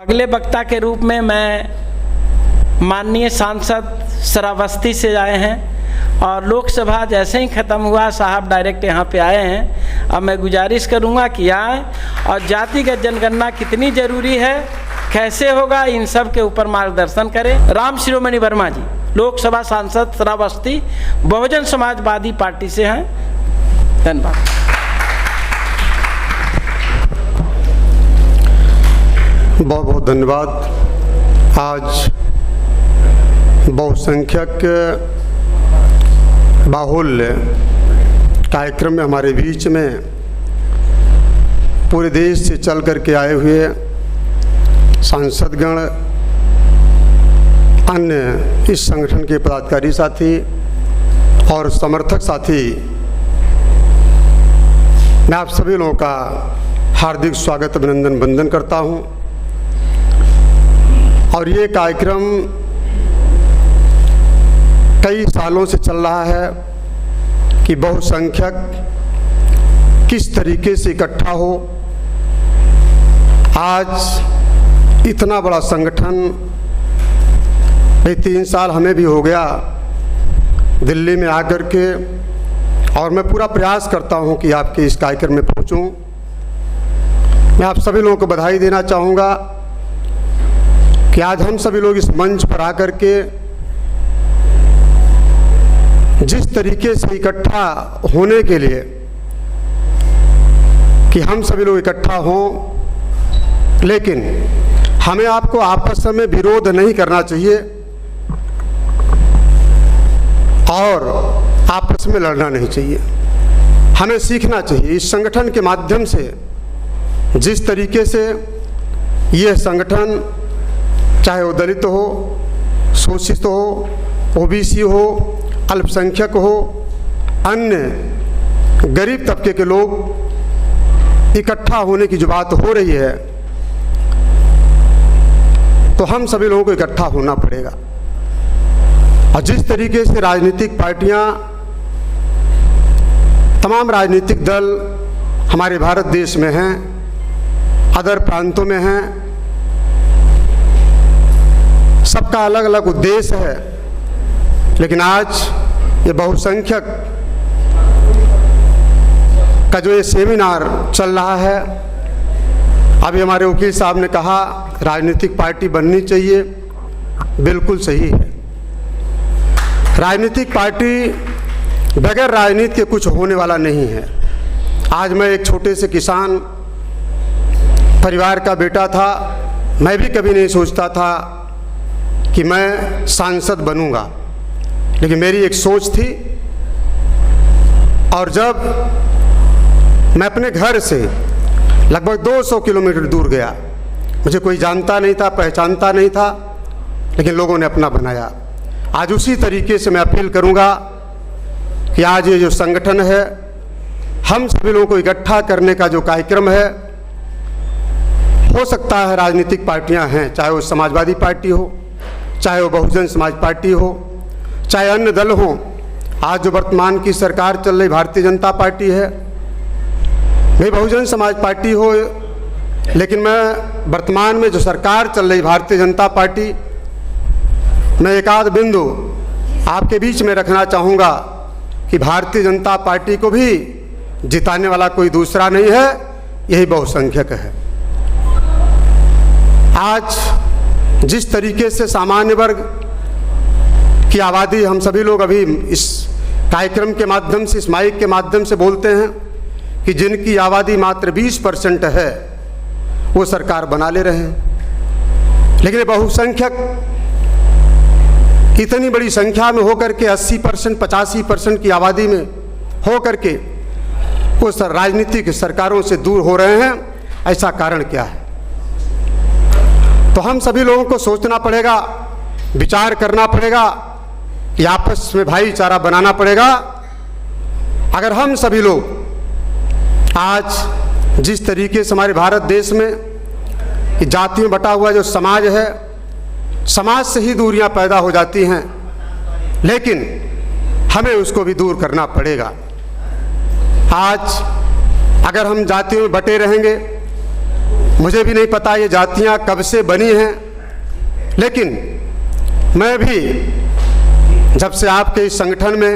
अगले वक्ता के रूप में मैं माननीय सांसद श्रावस्ती से आए हैं और लोकसभा जैसे ही ख़त्म हुआ साहब डायरेक्ट यहाँ पे आए हैं। अब मैं गुजारिश करूँगा कि आए और जातिगत जनगणना कितनी ज़रूरी है, कैसे होगा, इन सब के ऊपर मार्गदर्शन करें। राम शिरोमणि वर्मा जी लोकसभा सांसद श्रावस्ती बहुजन समाजवादी पार्टी से हैं। धन्यवाद। बहुत बहुत धन्यवाद। आज बहुसंख्यक बाहुल्य कार्यक्रम में हमारे बीच में पूरे देश से चल कर के आए हुए सांसदगण, अन्य इस संगठन के पदाधिकारी साथी और समर्थक साथी, मैं आप सभी लोगों का हार्दिक स्वागत अभिनंदन वंदन करता हूं। और ये कार्यक्रम कई सालों से चल रहा है कि बहुसंख्यक किस तरीके से इकट्ठा हो। आज इतना बड़ा संगठन, भाई 3 साल हमें भी हो गया दिल्ली में आकर के, और मैं पूरा प्रयास करता हूं कि आपके इस कार्यक्रम में पहुंचूं। मैं आप सभी लोगों को बधाई देना चाहूँगा कि आज हम सभी लोग इस मंच पर आकर के जिस तरीके से इकट्ठा होने के लिए कि हम सभी लोग इकट्ठा हों, लेकिन हमें आपको आपस में विरोध नहीं करना चाहिए और आपस में लड़ना नहीं चाहिए। हमें सीखना चाहिए इस संगठन के माध्यम से। जिस तरीके से यह संगठन, चाहे वो दलित हो, शोषित हो, ओबीसी हो, अल्पसंख्यक हो, अन्य गरीब तबके के लोग इकट्ठा होने की जो बात हो रही है, तो हम सभी लोगों को इकट्ठा होना पड़ेगा। और जिस तरीके से राजनीतिक पार्टियां, तमाम राजनीतिक दल हमारे भारत देश में हैं, अदर प्रांतों में हैं, सबका अलग अलग उद्देश्य है, लेकिन आज ये बहुसंख्यक का जो ये सेमिनार चल रहा है, अभी हमारे वकील साहब ने कहा राजनीतिक पार्टी बननी चाहिए, बिल्कुल सही है। राजनीतिक पार्टी बगैर राजनीति के कुछ होने वाला नहीं है। आज मैं एक छोटे से किसान परिवार का बेटा था। मैं भी कभी नहीं सोचता था कि मैं सांसद बनूंगा, लेकिन मेरी एक सोच थी। और जब मैं अपने घर से लगभग 200 किलोमीटर दूर गया, मुझे कोई जानता नहीं था, पहचानता नहीं था, लेकिन लोगों ने अपना बनाया। आज उसी तरीके से मैं अपील करूंगा कि आज ये जो संगठन है, हम सभी लोगों को इकट्ठा करने का जो कार्यक्रम है, हो सकता है राजनीतिक पार्टियां हैं, चाहे वो समाजवादी पार्टी हो, चाहे वो बहुजन समाज पार्टी हो, चाहे अन्य दल हो। आज जो वर्तमान की सरकार चल रही भारतीय जनता पार्टी है, भाई बहुजन समाज पार्टी हो, लेकिन मैं वर्तमान में जो सरकार चल रही भारतीय जनता पार्टी, मैं एक आध बिंदु आपके बीच में रखना चाहूँगा कि भारतीय जनता पार्टी को भी जिताने वाला कोई दूसरा नहीं है, यही बहुसंख्यक है। आज जिस तरीके से सामान्य वर्ग की आबादी, हम सभी लोग अभी इस कार्यक्रम के माध्यम से, इस माइक के माध्यम से बोलते हैं कि जिनकी आबादी मात्र 20% है, वो सरकार बना ले रहे हैं। लेकिन बहुसंख्यक इतनी बड़ी संख्या में होकर के 80%, 85% की आबादी में होकर के वो राजनीतिक सरकारों से दूर हो रहे हैं। ऐसा कारण क्या है? तो हम सभी लोगों को सोचना पड़ेगा, विचार करना पड़ेगा कि आपस में भाईचारा बनाना पड़ेगा। अगर हम सभी लोग आज जिस तरीके से हमारे भारत देश में जाति में बटा हुआ जो समाज है, समाज से ही दूरियां पैदा हो जाती हैं, लेकिन हमें उसको भी दूर करना पड़ेगा। आज अगर हम जातियों में बटे रहेंगे, मुझे भी नहीं पता ये जातियां कब से बनी हैं, लेकिन मैं भी जब से आपके इस संगठन में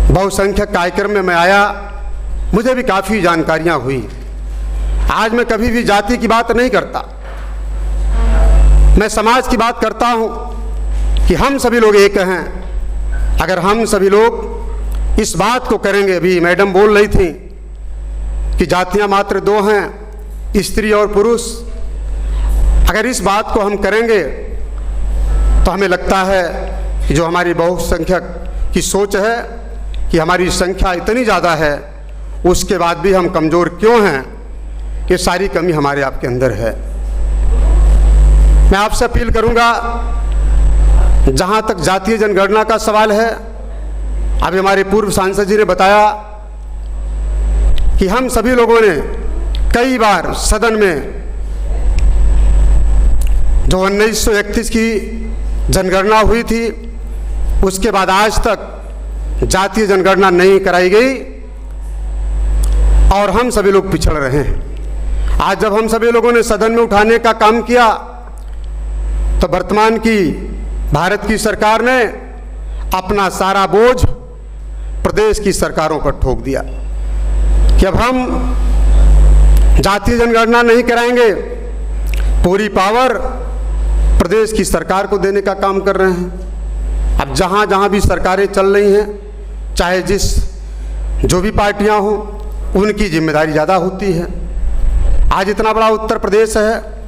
बहुसंख्यक कार्यक्रम में मैं आया, मुझे भी काफ़ी जानकारियां हुई। आज मैं कभी भी जाति की बात नहीं करता, मैं समाज की बात करता हूं कि हम सभी लोग एक हैं। अगर हम सभी लोग इस बात को करेंगे, अभी मैडम बोल रही थी कि जातियां मात्र दो हैं, स्त्री और पुरुष, अगर इस बात को हम करेंगे तो हमें लगता है कि जो हमारी बहुसंख्यक की सोच है कि हमारी संख्या इतनी ज़्यादा है, उसके बाद भी हम कमज़ोर क्यों हैं, ये सारी कमी हमारे आपके अंदर है। मैं आपसे अपील करूंगा, जहां तक जातीय जनगणना का सवाल है, अभी हमारे पूर्व सांसद जी ने बताया कि हम सभी लोगों ने कई बार सदन में जो 1931 की जनगणना हुई थी, उसके बाद आज तक जातीय जनगणना नहीं कराई गई और हम सभी लोग पिछड़ रहे हैं। आज जब हम सभी लोगों ने सदन में उठाने का काम किया तो वर्तमान की भारत की सरकार ने अपना सारा बोझ प्रदेश की सरकारों पर ठोक दिया कि अब हम जातीय जनगणना नहीं कराएंगे, पूरी पावर प्रदेश की सरकार को देने का काम कर रहे हैं। अब जहाँ जहाँ भी सरकारें चल रही हैं, चाहे जो भी पार्टियाँ हों, उनकी जिम्मेदारी ज़्यादा होती है। आज इतना बड़ा उत्तर प्रदेश है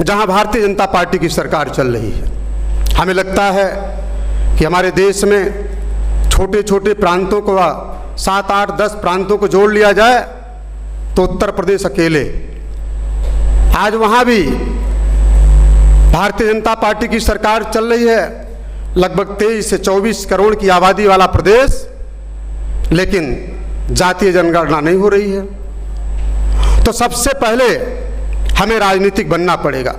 जहाँ भारतीय जनता पार्टी की सरकार चल रही है। हमें लगता है कि हमारे देश में छोटे छोटे प्रांतों को 7, 8, 10 प्रांतों को जोड़ लिया जाए तो उत्तर प्रदेश अकेले, आज वहाँ भी भारतीय जनता पार्टी की सरकार चल रही है, लगभग 23 से 24 करोड़ की आबादी वाला प्रदेश, लेकिन जातीय जनगणना नहीं हो रही है। तो सबसे पहले हमें राजनीतिक बनना पड़ेगा,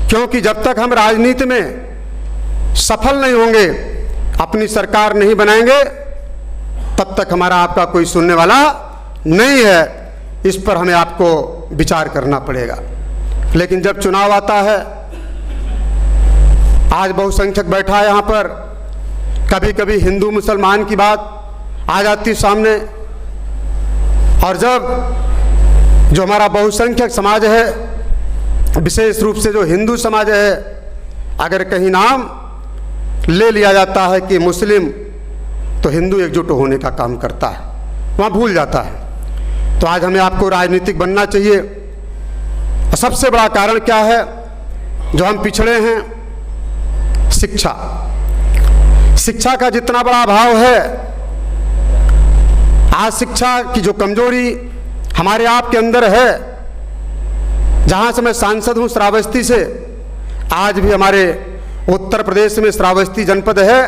क्योंकि जब तक हम राजनीति में सफल नहीं होंगे, अपनी सरकार नहीं बनाएंगे, तब तक हमारा आपका कोई सुनने वाला नहीं है। इस पर हमें आपको विचार करना पड़ेगा। लेकिन जब चुनाव आता है, आज बहुसंख्यक बैठा है यहाँ पर, कभी कभी हिंदू मुसलमान की बात आ जाती सामने, और जब जो हमारा बहुसंख्यक समाज है, विशेष रूप से जो हिंदू समाज है, अगर कहीं नाम ले लिया जाता है कि मुस्लिम, तो हिंदू एकजुट होने का काम करता है, वहाँ भूल जाता है। तो आज हमें आपको राजनीतिक बनना चाहिए। सबसे बड़ा कारण क्या है जो हम पिछड़े हैं? शिक्षा। शिक्षा का जितना बड़ा अभाव है, आज शिक्षा की जो कमजोरी हमारे आपके अंदर है, जहाँ से मैं सांसद हूँ श्रावस्ती से, आज भी हमारे उत्तर प्रदेश में श्रावस्ती जनपद है,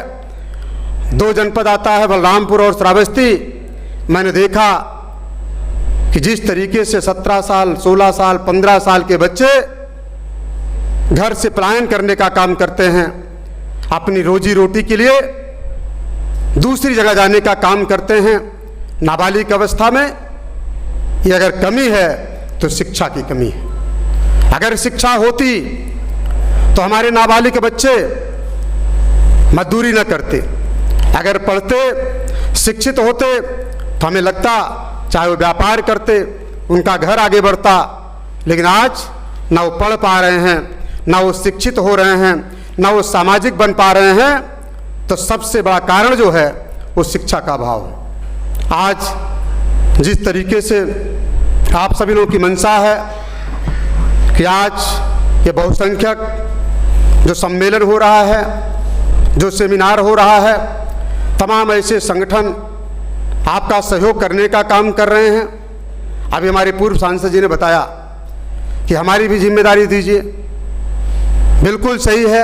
2 जनपद आता है, बलरामपुर और श्रावस्ती। मैंने देखा कि जिस तरीके से 17 साल, 16 साल, 15 साल के बच्चे घर से पलायन करने का काम करते हैं, अपनी रोजी रोटी के लिए दूसरी जगह जाने का काम करते हैं, नाबालिग अवस्था में, ये अगर कमी है तो शिक्षा की कमी है। अगर शिक्षा होती तो हमारे नाबालिग बच्चे मजदूरी न करते, अगर पढ़ते शिक्षित होते तो हमें लगता चाहे वो व्यापार करते, उनका घर आगे बढ़ता। लेकिन आज ना वो पढ़ पा रहे हैं, ना वो शिक्षित हो रहे हैं, ना वो सामाजिक बन पा रहे हैं। तो सबसे बड़ा कारण जो है वो शिक्षा का अभाव है। आज जिस तरीके से आप सभी लोगों की मंशा है कि आज ये बहुसंख्यक जो सम्मेलन हो रहा है, जो सेमिनार हो रहा है, तमाम ऐसे संगठन आपका सहयोग करने का काम कर रहे हैं। अभी हमारे पूर्व सांसद जी ने बताया कि हमारी भी जिम्मेदारी दीजिए। बिल्कुल सही है,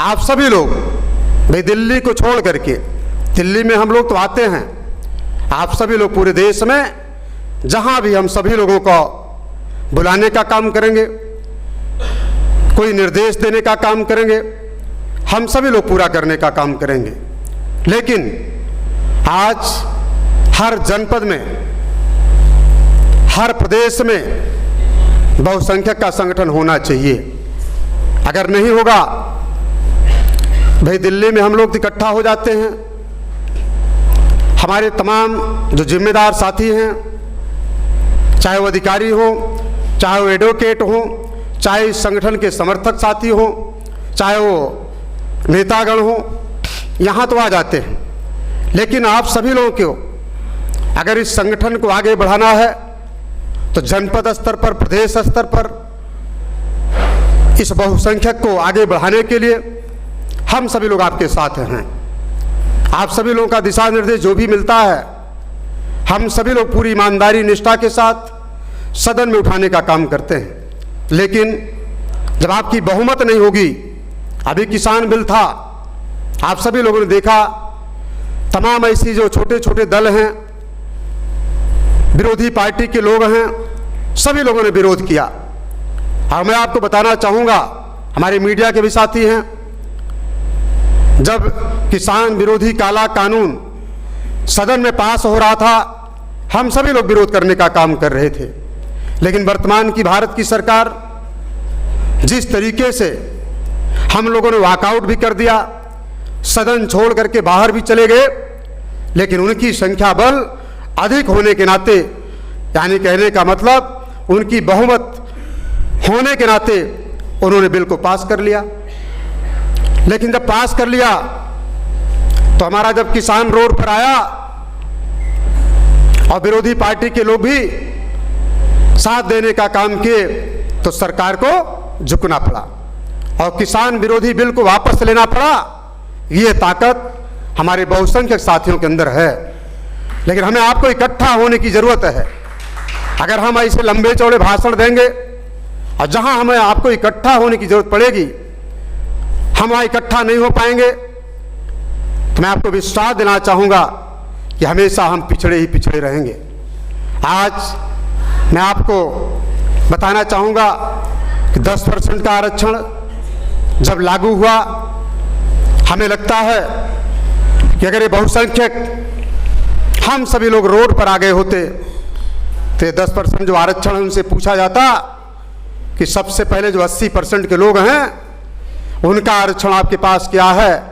आप सभी लोग भाई दिल्ली को छोड़ करके, दिल्ली में हम लोग तो आते हैं, आप सभी लोग पूरे देश में जहां भी हम सभी लोगों को बुलाने का काम करेंगे, कोई निर्देश देने का काम करेंगे, हम सभी लोग पूरा करने का काम करेंगे। लेकिन आज हर जनपद में हर प्रदेश में बहुसंख्यक का संगठन होना चाहिए। अगर नहीं होगा, भाई दिल्ली में हम लोग इकट्ठा हो जाते हैं, हमारे तमाम जो जिम्मेदार साथी हैं, चाहे वो अधिकारी हो, चाहे वो एडवोकेट हो, चाहे इस संगठन के समर्थक साथी हो, चाहे वो नेतागण हो, यहाँ तो आ जाते हैं। लेकिन आप सभी लोगों को अगर इस संगठन को आगे बढ़ाना है तो जनपद स्तर पर, प्रदेश स्तर पर इस बहुसंख्यक को आगे बढ़ाने के लिए हम सभी लोग आपके साथ हैं। आप सभी लोगों का दिशा निर्देश जो भी मिलता है, हम सभी लोग पूरी ईमानदारी निष्ठा के साथ सदन में उठाने का काम करते हैं। लेकिन जब आपकी बहुमत नहीं होगी, अभी किसान बिल था, आप सभी लोगों ने देखा, तमाम ऐसी जो छोटे छोटे दल हैं, विरोधी पार्टी के लोग हैं, सभी लोगों ने विरोध किया। और मैं आपको बताना चाहूँगा, हमारे मीडिया के भी साथी हैं, जब किसान विरोधी काला कानून सदन में पास हो रहा था, हम सभी लोग विरोध करने का काम कर रहे थे। लेकिन वर्तमान की भारत की सरकार जिस तरीके से हम लोगों ने वॉकआउट भी कर दिया, सदन छोड़ करके बाहर भी चले गए, लेकिन उनकी संख्या बल अधिक होने के नाते, यानी कहने का मतलब उनकी बहुमत होने के नाते उन्होंने बिल को पास कर लिया। लेकिन जब पास कर लिया तो हमारा जब किसान रोड पर आया और विरोधी पार्टी के लोग भी साथ देने का काम किए, तो सरकार को झुकना पड़ा और किसान विरोधी बिल को वापस लेना पड़ा। ये ताकत हमारे बहुसंख्यक साथियों के अंदर है। लेकिन हमें आपको इकट्ठा होने की ज़रूरत है। अगर हम ऐसे लंबे चौड़े भाषण देंगे और जहां हमें आपको इकट्ठा होने की ज़रूरत पड़ेगी, हम वहाँ इकट्ठा नहीं हो पाएंगे, तो मैं आपको विश्वास देना चाहूँगा कि हमेशा हम पिछड़े ही पिछड़े रहेंगे। आज मैं आपको बताना चाहूँगा कि 10% का आरक्षण जब लागू हुआ, हमें लगता है कि अगर ये बहुसंख्यक हम सभी लोग रोड पर आ गए होते तो 10% जो आरक्षण है उनसे पूछा जाता कि सबसे पहले जो 80% के लोग हैं उनका आरक्षण आपके पास क्या है,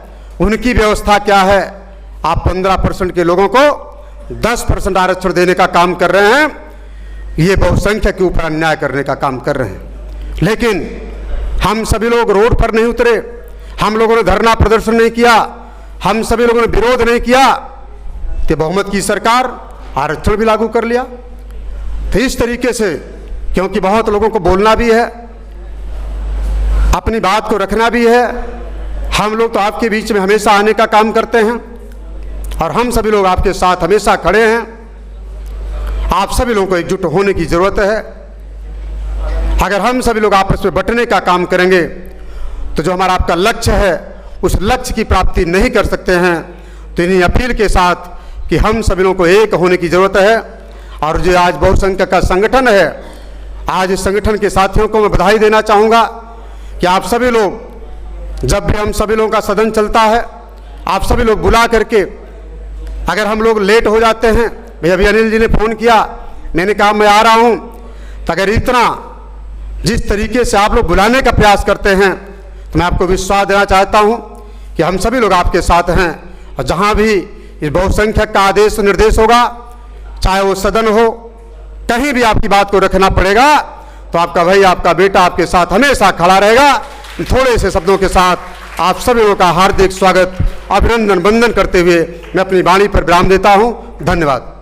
उनकी व्यवस्था क्या है। आप 15% के लोगों को 10% आरक्षण देने का काम कर रहे हैं, ये बहुसंख्यक के ऊपर अन्याय करने का काम कर रहे हैं। लेकिन हम सभी लोग रोड पर नहीं उतरे, हम लोगों ने धरना प्रदर्शन नहीं किया, हम सभी लोगों ने विरोध नहीं किया, तो बहुमत की सरकार आरक्षण भी लागू कर लिया। तो इस तरीके से, क्योंकि बहुत लोगों को बोलना भी है, अपनी बात को रखना भी है, हम लोग तो आपके बीच में हमेशा आने का काम करते हैं और हम सभी लोग आपके साथ हमेशा खड़े हैं। आप सभी लोगों को एकजुट होने की ज़रूरत है। अगर हम सभी लोग आपस में बंटने का काम करेंगे तो जो हमारा आपका लक्ष्य है उस लक्ष्य की प्राप्ति नहीं कर सकते हैं। तो इन्हीं अपील के साथ कि हम सभी लोगों को एक होने की ज़रूरत है। और जो आज बहुसंख्यक का संगठन है, आज इस संगठन के साथियों को मैं बधाई देना चाहूँगा कि आप सभी लोग, जब भी हम सभी लोगों का सदन चलता है, आप सभी लोग बुला करके, अगर हम लोग लेट हो जाते हैं, भैया अभी अनिल जी ने फ़ोन किया, मैंने कहा मैं आ रहा हूँ, तो अगर इतना जिस तरीके से आप लोग बुलाने का प्रयास करते हैं, तो मैं आपको विश्वास देना चाहता हूँ कि हम सभी लोग आपके साथ हैं। और जहाँ भी इस बहुसंख्यक का आदेश निर्देश होगा, चाहे वो सदन हो, कहीं भी आपकी बात को रखना पड़ेगा, तो आपका भाई, आपका बेटा आपके साथ हमेशा खड़ा रहेगा। थोड़े से शब्दों के साथ आप सभी लोगों का हार्दिक स्वागत, अभिनंदन, वंदन करते हुए मैं अपनी वाणी पर विराम देता हूँ। धन्यवाद।